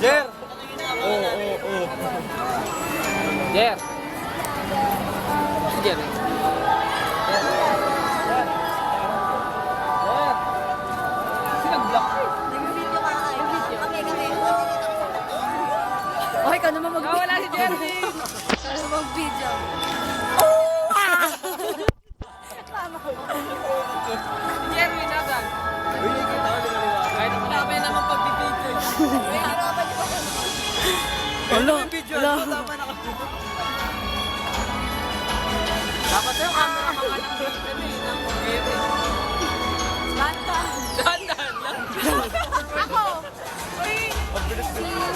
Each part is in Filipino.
Jer! Oo. Jer! Si Jer. Okay ka naman mag-video. Wala si Jerry! Mag-video. Si Jerry, nasan? Kahit ako namin naman pag-video. Wala. Dapat yung camera mga ng Jerry. Dahan lang. Ako. Si Lord.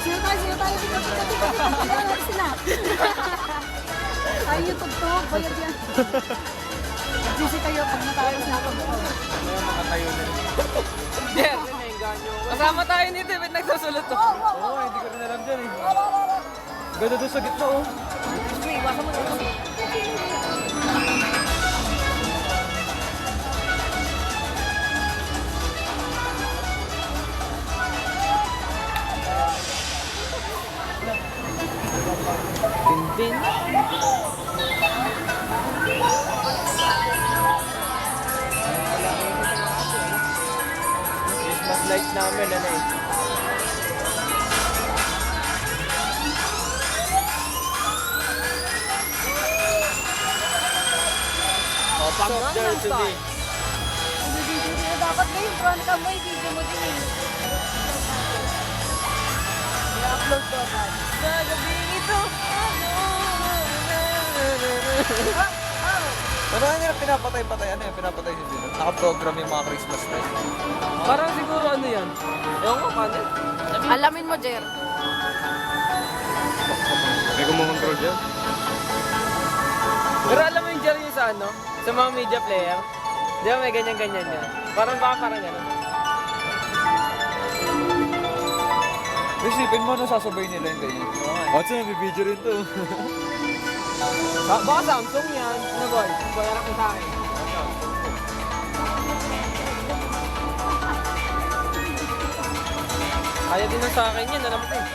Sino tayo? Tika sila. Ay, YouTube to. Bayad yan. Busy kayo pag natalo sila pag Jer, kasama tayo nito, ba't nagsusulot to? Oo, hindi ko rin alam dyan eh. Ganda doon sa gitna oh. Iwasan mo na. Din. Christmas light namin, ano eh. Oh, pang up there to me. Dapat ngayon, front ka mo, i-video mo din eh. I-upload ko agad. Sa gabi ito. Pero ano yung pinapatay-patay? Ano yung pinapatay si Dino? Naka-program yung mga Christmas light. Parang siguro ano yan? Ewan ko, paano? Alamin mo, Jer. May kumakontrol dyan? Pero alam mo yung Jerry sa ano? Sa mga media player? Di ba may ganyan-ganyan yan? Parang gano'n. Isipin mo, nasasabay nila yung ganyan. At sa nabibidyo rin to. Baka Samsung yan. Ano boy? Bayaran ko sa akin. Kaya din sa akin yan, alam mo ko eh.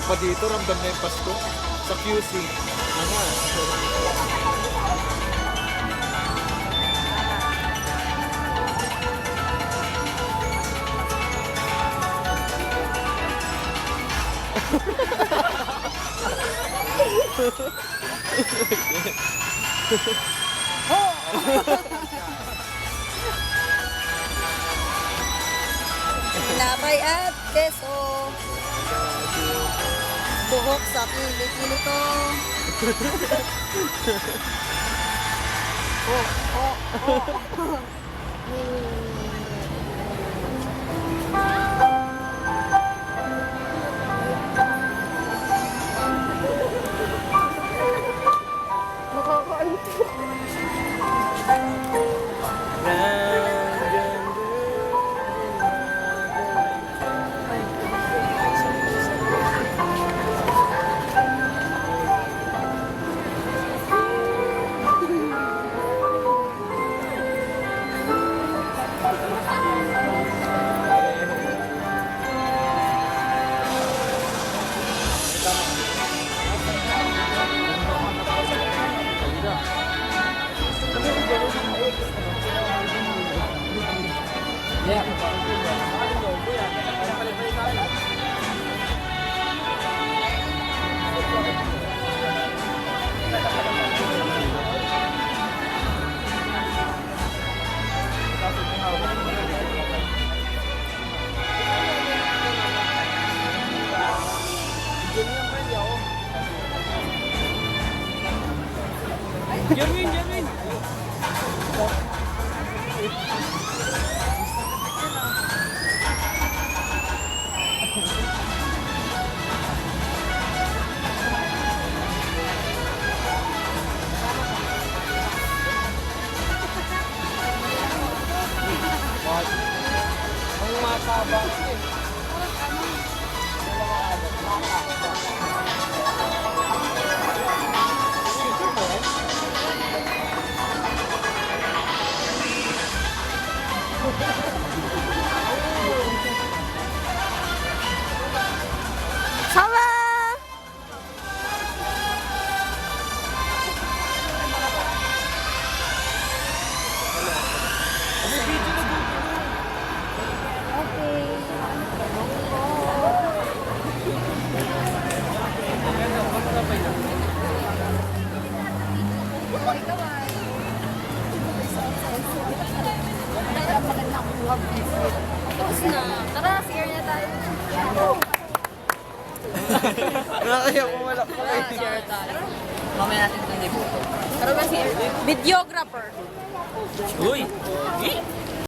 Pa dito, ramdam na yung Pasko. Sa QC. Ano? Tinapay at keso. Buhok sa kilikili ko. Jerwin! Ang mataba eh. na. Tara, CR na tayo. Nakakaya ko wala ko Tara, CR tayo. Mamaya natin ito. Tara ba CR? Videographer. Uy!